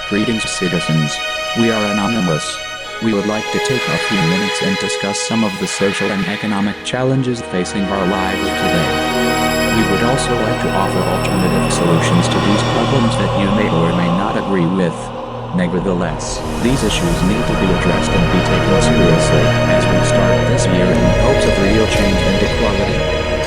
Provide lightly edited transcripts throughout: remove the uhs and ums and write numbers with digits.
Greetings, citizens. We are anonymous. We would like to take a few minutes and discuss some of the social and economic challenges facing our lives today. We would also like to offer alternative solutions to these problems that you may or may not agree with. Nevertheless, these issues need to be addressed and be taken seriously as we start this year in hopes of real change and equality.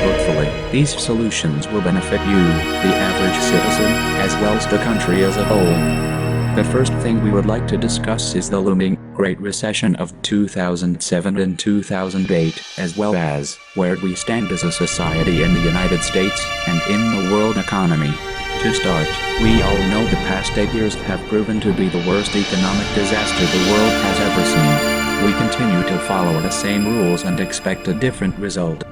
Hopefully, these solutions will benefit you, the average citizen, as well as the country as a whole. The first thing we would like to discuss is the looming Great Recession of 2007 and 2008, as well as where we stand as a society in the United States and in the world economy. To start, we all know the past 8 years have proven to be the worst economic disaster the world has ever seen. We continue to follow the same rules and expect a different result.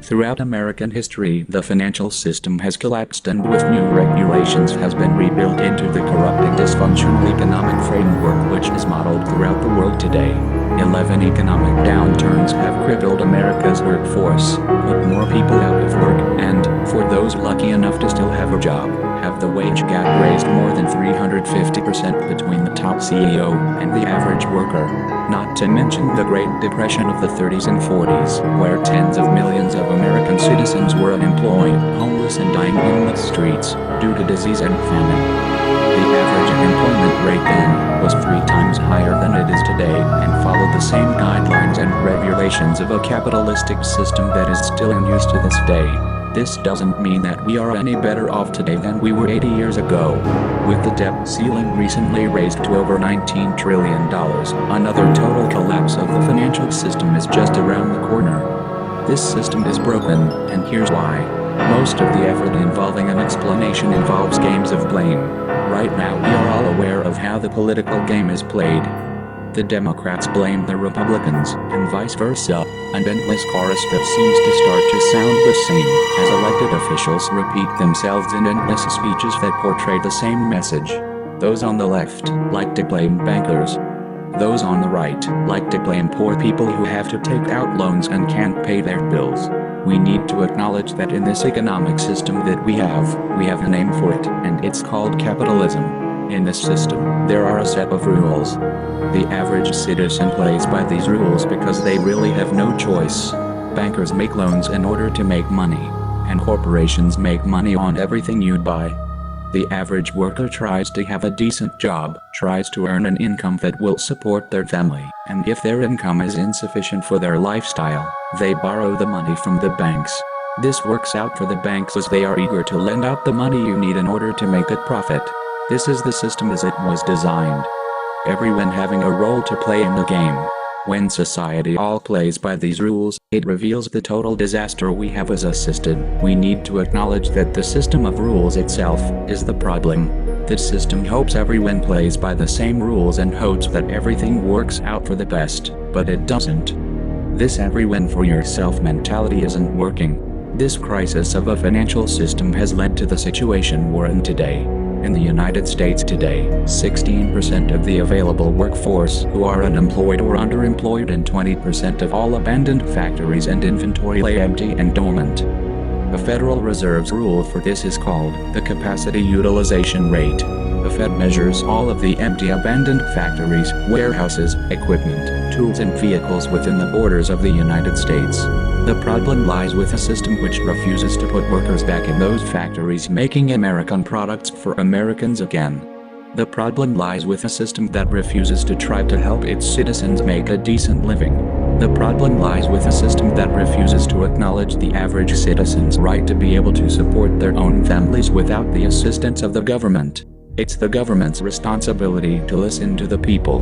Throughout American history, the financial system has collapsed and with new regulations has been rebuilt into the corrupting dysfunctional economic framework which is modeled throughout the world today. 11 economic downturns have crippled America's workforce, put more people out of work, and, for those lucky enough to still have a job, have the wage gap raised more than 350% between the top CEO and the average worker. Not to mention the Great Depression of the 30s and 40s, where tens of millions of American citizens were unemployed, homeless and dying in the streets, due to disease and famine. The average unemployment rate then was 3 times higher than it is today and followed the same guidelines and regulations of a capitalistic system that is still in use to this day. This doesn't mean that we are any better off today than we were 80 years ago. With the debt ceiling recently raised to over $19 trillion, another total collapse of the financial system is just around the corner. This system is broken, and here's why. Most of the effort involving an explanation involves games of blame. Right now we are all aware of how the political game is played. The Democrats blame the Republicans, and vice versa, an endless chorus that seems to start to sound the same, as elected officials repeat themselves in endless speeches that portray the same message. Those on the left like to blame bankers. Those on the right like to blame poor people who have to take out loans and can't pay their bills. We need to acknowledge that in this economic system that we have a name for it, and it's called capitalism. In this system, there are a set of rules. The average citizen plays by these rules because they really have no choice. Bankers make loans in order to make money, and corporations make money on everything you buy. The average worker tries to have a decent job, tries to earn an income that will support their family, and if their income is insufficient for their lifestyle, they borrow the money from the banks. This works out for the banks as they are eager to lend out the money you need in order to make a profit. This is the system as it was designed. Everyone having a role to play in the game. When society all plays by these rules, it reveals the total disaster we have as a system. We need to acknowledge that the system of rules itself is the problem. The system hopes everyone plays by the same rules and hopes that everything works out for the best, but it doesn't. This everyone for yourself mentality isn't working. This crisis of a financial system has led to the situation we're in today. In the United States today, 16% of the available workforce who are unemployed or underemployed and 20% of all abandoned factories and inventory lay empty and dormant. The Federal Reserve's rule for this is called the capacity utilization rate. The Fed measures all of the empty abandoned factories, warehouses, equipment, tools and vehicles within the borders of the United States. The problem lies with a system which refuses to put workers back in those factories making American products for Americans again. The problem lies with a system that refuses to try to help its citizens make a decent living. The problem lies with a system that refuses to acknowledge the average citizen's right to be able to support their own families without the assistance of the government. It's the government's responsibility to listen to the people.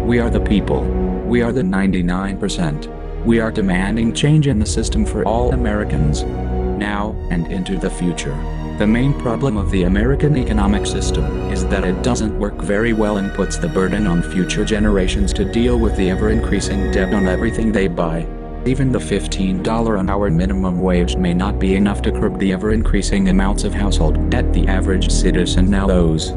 We are the people. We are the 99%. We are demanding change in the system for all Americans, now and into the future. The main problem of the American economic system is that it doesn't work very well and puts the burden on future generations to deal with the ever-increasing debt on everything they buy. Even the $15 an hour minimum wage may not be enough to curb the ever-increasing amounts of household debt the average citizen now owes.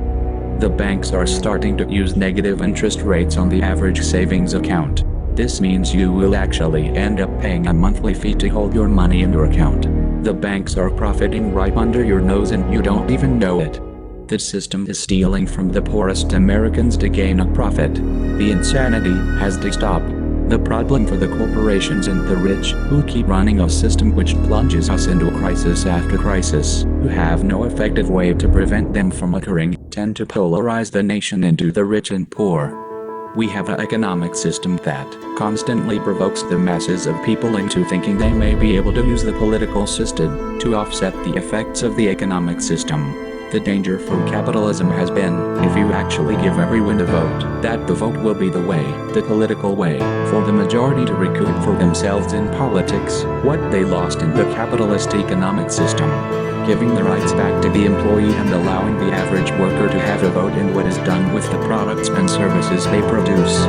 The banks are starting to use negative interest rates on the average savings account. This means you will actually end up paying a monthly fee to hold your money in your account. The banks are profiting right under your nose and you don't even know it. The system is stealing from the poorest Americans to gain a profit. The insanity has to stop. The problem for the corporations and the rich, who keep running a system which plunges us into crisis after crisis, who have no effective way to prevent them from occurring, tend to polarize the nation into the rich and poor. We have an economic system that constantly provokes the masses of people into thinking they may be able to use the political system to offset the effects of the economic system. The danger for capitalism has been, if you actually give everyone a vote, that the vote will be the way, the political way, for the majority to recoup for themselves in politics what they lost in the capitalist economic system. Giving the rights back to the employee and allowing the average worker to have a vote in what is done with the products and services they produce.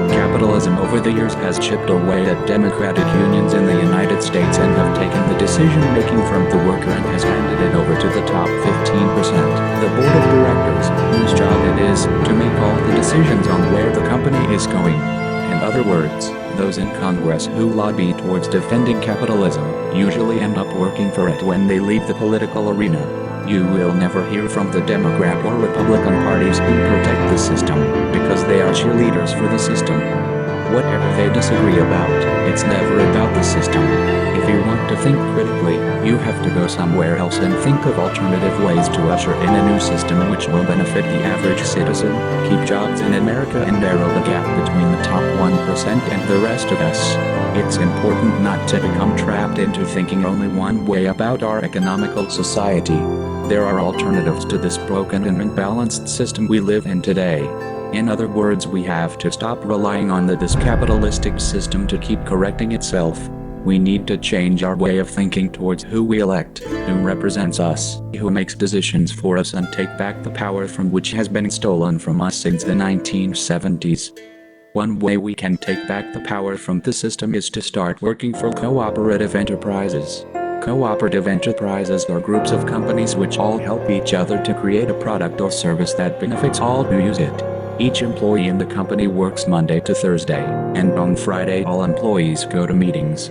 Capitalism over the years has chipped away at democratic unions in the United States and have taken the decision-making from the worker and has handed it over to the top 15%, the board of directors, whose job it is to make all the decisions on where the company is going. In other words, those in Congress who lobby towards defending capitalism usually end up working for it when they leave the political arena. You will never hear from the Democrat or Republican parties who protect the system, because they are cheerleaders for the system. Whatever they disagree about, it's never about the system. If you want to think critically, you have to go somewhere else and think of alternative ways to usher in a new system which will benefit the average citizen, keep jobs in America and narrow the gap between the top 1% and the rest of us. It's important not to become trapped into thinking only one way about our economical society. There are alternatives to this broken and imbalanced system we live in today. In other words, we have to stop relying on this capitalistic system to keep correcting itself. We need to change our way of thinking towards who we elect, who represents us, who makes decisions for us, and take back the power from which has been stolen from us since the 1970s. One way we can take back the power from the system is to start working for cooperative enterprises. Cooperative enterprises are groups of companies which all help each other to create a product or service that benefits all who use it. Each employee in the company works Monday to Thursday, and on Friday all employees go to meetings.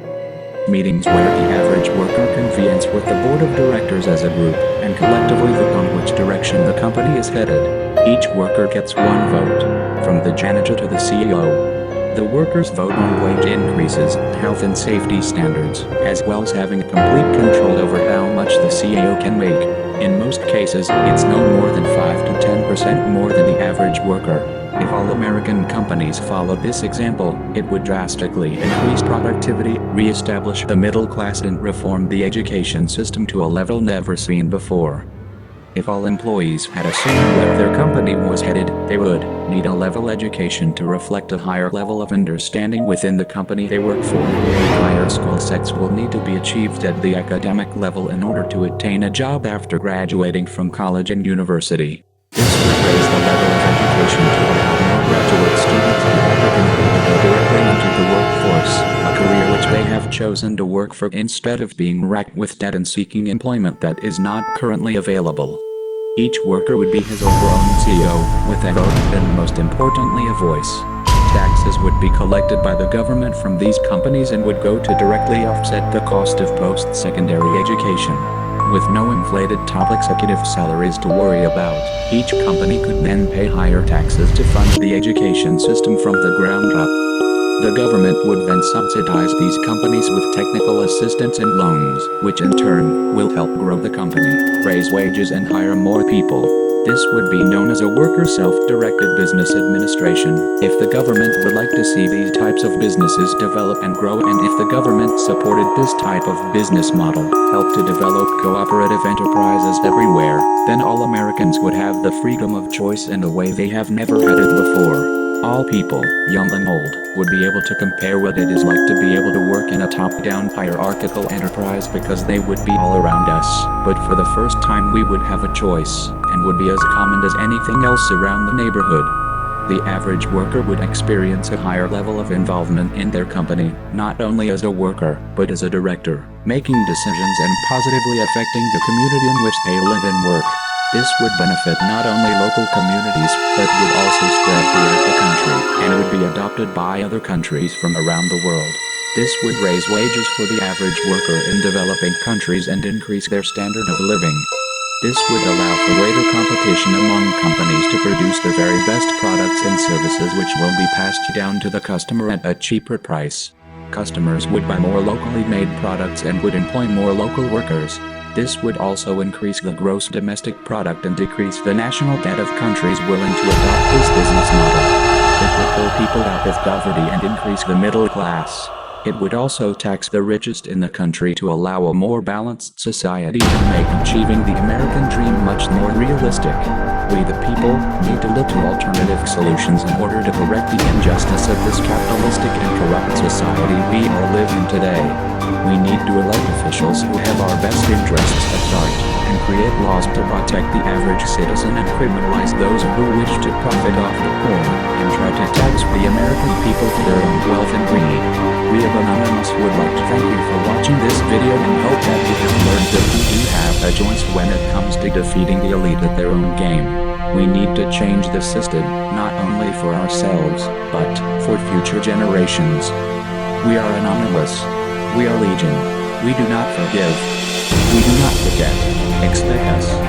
Meetings where the average worker convenes with the board of directors as a group, and collectively vote on which direction the company is headed. Each worker gets one vote, from the janitor to the CEO. The workers vote on wage increases, health and safety standards, as well as having complete control over how much the CEO can make. In most cases, it's no more than 5 to 10% more than the average worker. If all American companies followed this example, it would drastically increase productivity, re-establish the middle class, and reform the education system to a level never seen before. If all employees had a say in where their company was headed, they would need a level education to reflect a higher level of understanding within the company they work for. Higher skill sets will need to be achieved at the academic level in order to attain a job after graduating from college and university. This would raise the level of education to allow more graduate students to academically go directly into the workforce, a career which they have chosen to work for instead of being racked with debt and seeking employment that is not currently available. Each worker would be his or her own CEO, with a vote and most importantly a voice. Taxes would be collected by the government from these companies and would go to directly offset the cost of post-secondary education. With no inflated top executive salaries to worry about, each company could then pay higher taxes to fund the education system from the ground up. The government would then subsidize these companies with technical assistance and loans, which in turn will help grow the company, raise wages and hire more people. This would be known as a worker self-directed business administration. If the government would like to see these types of businesses develop and grow, and if the government supported this type of business model, helped to develop cooperative enterprises everywhere, then all Americans would have the freedom of choice in a way they have never had it before. All people, young and old, would be able to compare what it is like to be able to work in a top-down hierarchical enterprise because they would be all around us. But for the first time we would have a choice, and would be as common as anything else around the neighborhood. The average worker would experience a higher level of involvement in their company, not only as a worker, but as a director, making decisions and positively affecting the community in which they live and work. This would benefit not only local communities, but would also spread throughout the country, and would be adopted by other countries from around the world. This would raise wages for the average worker in developing countries and increase their standard of living. This would allow for greater competition among companies to produce the very best products and services which will be passed down to the customer at a cheaper price. Customers would buy more locally made products and would employ more local workers. This would also increase the gross domestic product and decrease the national debt of countries willing to adopt this business model. It would pull people out of poverty and increase the middle class. It would also tax the richest in the country to allow a more balanced society and make achieving the American dream much more realistic. We the people need to look to alternative solutions in order to correct the injustice of this capitalistic and corrupt society we all live in today. We need to elect officials who have our best interests at heart, and create laws to protect the average citizen and criminalize those who wish to profit off the poor, and try to tax the American people for their own wealth and greed. We of Anonymous would like to thank you for watching this video and hope that you have learned that we do have a choice when it comes to defeating the elite at their own game. We need to change the system, not only for ourselves, but for future generations. We are Anonymous. We are Legion. We do not forgive. We do not forget. Expect us.